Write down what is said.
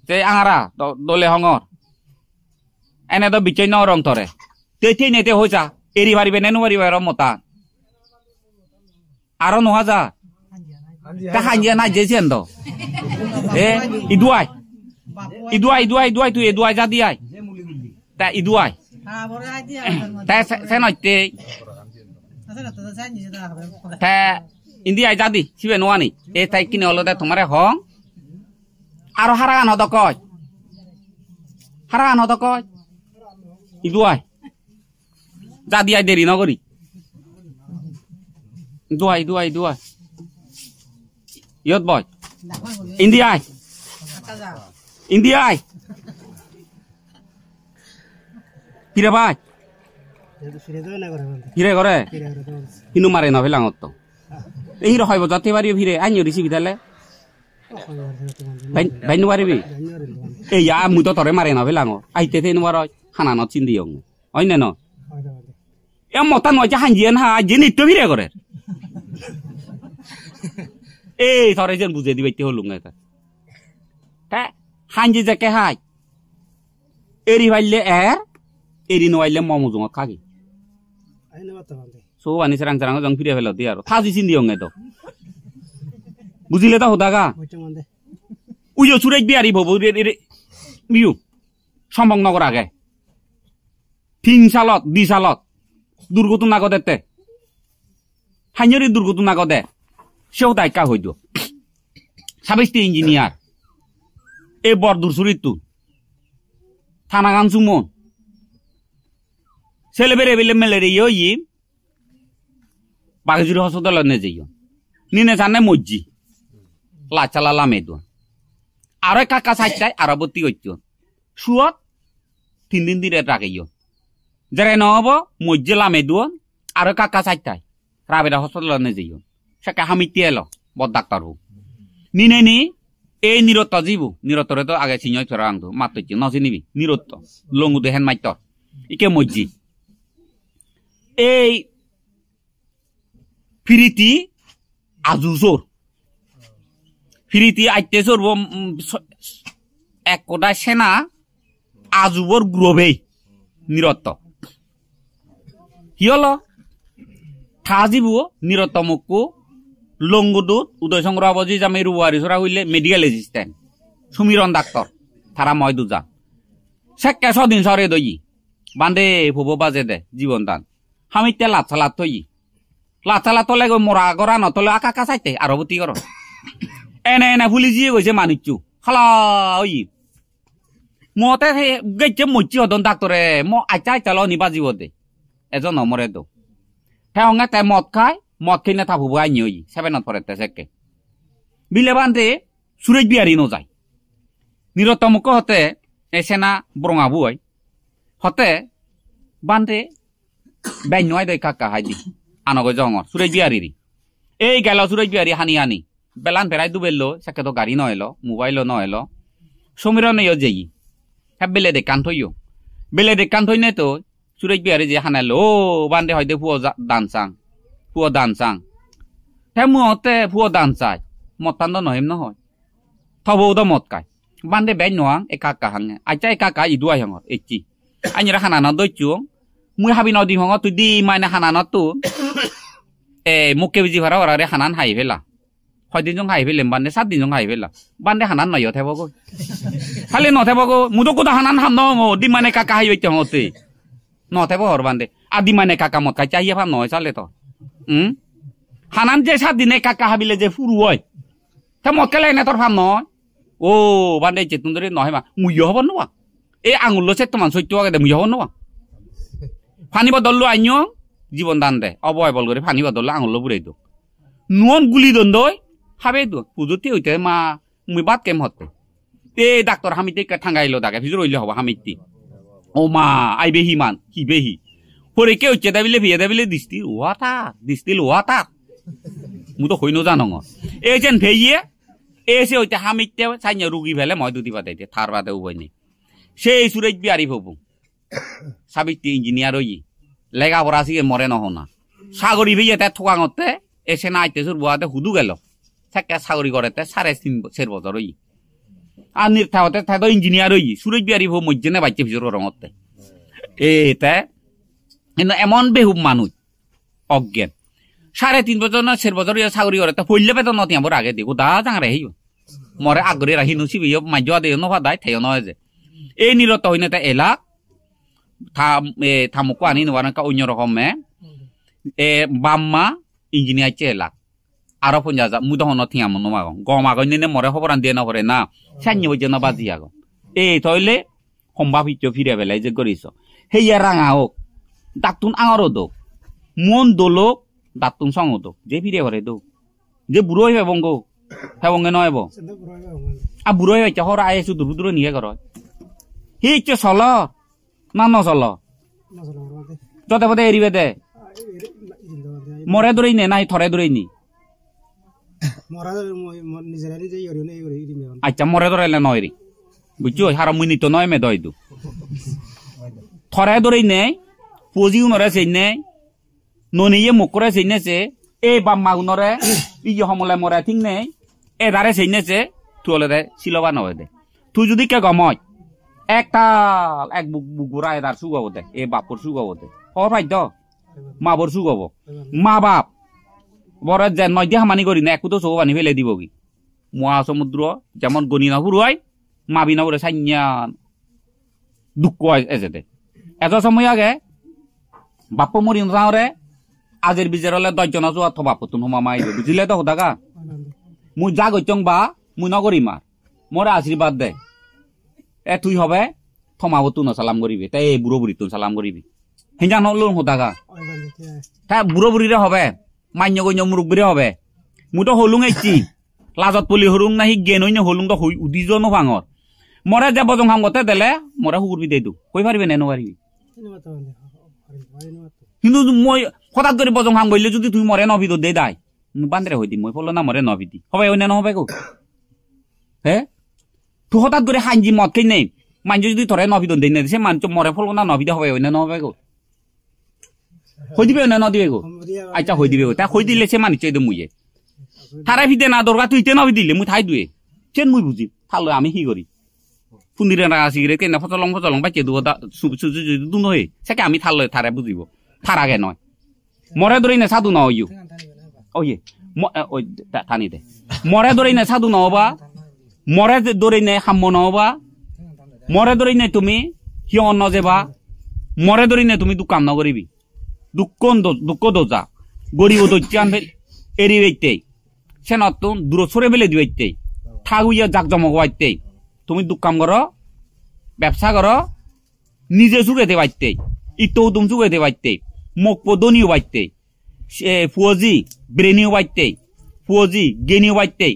তে আঙারা দলে হঙর এনে তো বিচৈ ন রং তরে তেই নেতে হইছা এরি পারিবে নেনু পারিবে আর মতা আরো নোহা যা তা হাঞ্জিয়া না যেছেন তো ইদুয়াই তুই ইদুয়াই যা দিয়াই তা ইদুয়াই তা সে নইতে তা ইন্দিয়াই যা দি সিবে নোয়ানি এ তাই কিনে হলো দে তোমারে হং আরো হারাগান হত কয় ইদুয়াই যা দিয়াই দেরি নগরি দুয়াই ইয়ত বয় ইন্দিয়াই ফিরে ভাই ফিরে করে কিন্তু মারে না ফেলাঙত তো এই রহব যাতে পারি ফিরে আইনি রিসিবি তাহলে বাইনু পারিবি এই মুই তো তরে মারে না ফেলাঙ আইতে থেন বার খানানত চিন্দি হয় না এ মতা নয় যে হাঞ্জিয়ান হা যে নিত্য ফিরে করে এই ধরে যেন বুঝে দিবে হলুং হাঞ্জি যাকে হাই এরি ভাইলে এরি নইলে মমজুঙ খাগি সব আনি সেরাং সেরাং জং ফিরে ফেলো দিয়ে আর থাজি চিন্দি হঙে তো বুঝিলে তো হোদাগা উইও সুরেশ বিহারি ভবু বিহু সম্ভবনগর আগে 3 সালত 2 সালত দুর্ঘটনা ঘটেতে হাইনরি দুর্ঘটনা ঘটে সেও দায়িকা হইতো 26টি ইঞ্জিনিয়ার এ বরদুর চুরিত থানাগান সুমন ছেলে বেড়ে বেলে মেলেরিয়া ই বাগেজুরি হাসপাতাল নে যাইও নিনে জানে মজ্জি লাচালা লামে দো আর কাকা সাইটাই আর ভর্তি হইতো সুয়ত 3 দিন দিরে রাখাইও যারা নহব মজ্জি লামে দো আর কাকা সাইটাই রাবেদা হাসপাতাল নে যাইও সেকে হামিতে এলো বদ ডাক্তার হো নিনে নি এই নিরত্ত জীবু নিরত্তরে তো আগে চিনয় ফেরা আংতো মাত্র নচি নিবি নিরত্ত লঙ্গুতে হেন মাইত ইকে মজ্জি এই ফিরিতি আজুজোর ফিরিতি আইতে চড়ব এক কোটা সেনা আজুবর গ্রোবেই নিরত্ত কি হলো থাজিবু নিরত্ত মুকু লঙ্গুদুত উদয় সংগ্রহ বজি জামে রুয়ারি সরা হইলে মেডিকেল এসিস্ট্যান্ট সুমিরন ডাক্তার তারা ময় দুজা সেকে সদিন সরে দই বান্ধে ভুবো বাজে দে জীবন দান হামিতে লাচালাত থই লাচালাত তলে গই মরা গড়া নতলে আকা আকা চাইতে আরবতী কর এনে ফুলি জিয়ে গৈছে মানিকচু খালা ওই মতে গেছে মজ্জি হদন ডাক্তরে আইতা ল নিবা জীব দে এজন নমরে তো হ্যাঁ তাই মদ খায় মদ খেয়ে না থাকবো আইনি ওই 7 পরেতে সেকে বিলে বান্ধে সুরেশ বিহারি ন যায় নিরতমুখ হতে এসেনা ব্রঙাবু হয় হতে বান্ধে ব্যান নয় দই কাকা হাই দি আনগো জঙর সুরেশ বিহারি এই গেল সুরেশ বিহারি হানি বেলান ফেরাই দুবেললো সেকে তো গাড়ি নহেলো মোবাইলও নহেলো সমীর নেই যেই হ্যাঁ বেলে দেখান থইও বেলে দেখান থই নে তো সুরেশ বিহারি যে হানাইলো ও বান্ধে হয়তো ফুয়ো দান চাং হ্যাঁ মুহতে ফুয়ো দান চাই মতান নহিম নহয় থবো তো মত কাই বান্ধে বেন নোয়াং এ কাকা হাঙে আইতা এ কাকা ইদুয়াই হঙর এচি আইরা হানানা দইচু মুই হাবি নদি হঙ তুই দি মাইনে হানানা তো মুকে বিজি ভাড়া ওরা হানান হাই ফেলা কয়দিন জং হাই ফেলেম বান্ধে 7 দিন জং হাই ফেলা বান্ধে হানান নয় থেব গো খালি নথেব গো মুদো কোদা হানান হাম ন দি মাইনে কাকা হাই হইতে হতে নথেব হর বান্ধে আদি মাইনে কাকা মত কাই চাইয়া ফাম নয় চালে তো হানান যে 7 দিনে কাকা হাবিলে যে ফুরু হয় তা মত কেলে না তোর ফাম নয় ও বান্ধে চেতুন ধরে নয় মা মুই হব নোয়া এই আঙুল সে তোমার সত্য আগে মুই হব নোয়া ফানি বদললো আইনিও জীবন দান দে অবয় বল করে ফানি বদললো আঙুল বুড়াই দো নুন গুলি দন দই হাবে দো পুজুতি হইতে মা মুই বাদ কেম হতে এ ডাক্তার হামিতে ঠাঙ্গাইলো দাগে ভিজর হইলে হব হামিতি ও মা আইবে হিমান হিবেহি পরে কে হচ্ছে দাবিলে ভিয়ে দাবিলে দিস্তিল ওয়াতা মু তো হইনো জানো এই যেন ভেইয়ে এসে হইতে হামিতে সাইnya রুগী ফেলে মই দুদি বাদাইতে থার বাদে উবইনি সেই সুরেশ বিহারি হবু 27টি ইঞ্জিনিয়ার হই লেগা পড়া আসি মরে নহনা সাগরি ভেইয়ে তে ঠোকাঙতে এসে না আইতে সুর বুয়াতে হুদু গেল সেকে সাগরি গড়েতে 3.5 বছর হই আর নির্থাহতে থাকতো ইঞ্জিনিয়ার হই সুরজ বিহারি ভো মজ্জেনে বাচ্চা ভিজর রঙতে এতে কিন্তু এমন বেহুব মানুষ অজ্ঞান 3.5 বছর না 4 বছর চাকরি করে তা পড়লে পেতো নতি আমার আগে দেখো দা জাঙারে হেই মরে আগরে রাখি নুসি বিয় মাজ্য দে নভা দাই থেয় নয় যে এই নিরত হইনে তা এলা থামুকো আনি নবানা কা অন্য রকম বাম্মা ইঞ্জিনিয়ার চেলা আরো 50 মুদ হন থিয়া মন মাগ গম আগনে মরে খবরান দিয়ে নরে না সান্য বজে না বাজি আগ এই তইলে সম্ভা ভিচ্চ ফিরে বেলাই যে করিস হেইয়া রাঙা হোক দাতুন আঙারো দো মন দোলক দাতুন সঙ্গ দো যে ফিরে ঘরে দো যে বুড়ো হইবে বঙ্গ হ্যাঁ বঙ্গে নয় বো আর বুড়ো হইছে হর আয় শুধু দুদুর নিয়ে ঘর হিচ্ছে চল না নচল যতে পথে এরিবে দে মরে দৌড়াই নে নাই থরে দৌড়াই নি আচ্ছা মরে দৌড়াইলে নয় রে বুঝছো হারা মিনিট নয় মে দইদু থরে দৌড়াই নে পুঁজি উনরে সেই নে ননিয়ে মুখরে সেই নেছে এই বাম্মা উনরে ইয়ে সমলে মরে ঠিক নেই এদারে সেই নেছে তুলে দে সিলবা নয় দে তুই যদি কে গময় একটা এক বুগুরা এদার সুগাবো দে এ বাপর সুগাবো দে হর ভাই দ মাবর সুগাব মা বাপ বড় যে নয় দিয়ে হামানি করি না একু তো চৌ বানি ফেলে দিব কি মহাসমুদ্র যেমন গণি না হুরুয়াই মাবি না বলে সাইয়া দুঃখ এজেতে এত সময় আগে বাপ মরি নাওরে আজের বিজের হলে 10 জন আছো অথবা বাপ তুমি মামাই বুঝিলে তো হোদাগা মুই যা গইচং বা মুই নগরি মার মোরে আশীর্বাদ দে এ তুই হবে থমাবো তুই সালাম করিবি তাই এই বুড়ো বুড়ি তুই সালাম করিবি হিংজা নলো হোদাগা তা বুড়ো বুড়িরে হবে মান্য গন্য মুরব্বীরে হবে মুই তো হলুং এসছি লাজত পলি হলুং না হি জ্ঞান হইনে হলুং তো উদিজ নভাঙর মরে যে বজং হামগতে দেলে মরে হুকুরবি দে দু কই পারিবি নে নপারিবি কিন্তু মই হঠাৎ করে বজং হাম গইলে যদি তুই মরে নবি তো দে দাই বান্দরে হই দি মই ফলো না মরে নবি দি হবে অন্য নহবে গো হে তুই হঠাৎ করে হাঞ্জি মদ খাই নেই মাঞ্জ যদি ধরে নবি তো দে নে সে মাঞ্চ মরে ফলো না নবি দে হবে অন্য নহবে গো হই দিবে না নদিবে গো আচ্ছা হই দিবে তা হই দিলে সে মানি চাইদে মুইয়ে তারা ভিতে না দরকার তুই তে নবি দিলে মুই থাই দুয়ে চেন মুই বুঝি থালো আমি কি করি ফুন্দিরে না আসিরে কেন ফচলং বাইচে দুও সুজু দু নহে সেকে আমি থালো থারে বুঝিব থার আগে নয় মরে দরই না সাধু নয় ইউ ওয়ে ওই থানি দে মরে দরই না সাধু নবা মরে দরই না হাম্ম নবা মরে দরই না তুমি হিয়ন নজেবা মরে দরই না তুমি দোকান নগরিবি দুঃখ দোজা গরিব দৈত্যান এরি বাইতে সে নতুন দূর সরে বেলে দিবাইতে ঠাগুইয়া জাক জমক বাইতে তুমি দোকান করো ব্যবসা করো নিজে চুকাইতে বাইতে ইটো তুমি চুকাইতে বাইতে মোক পদনিও বাইতে ফুয়জি ব্রেনিও বাইতে ফুয়জি গেনিও বাইতে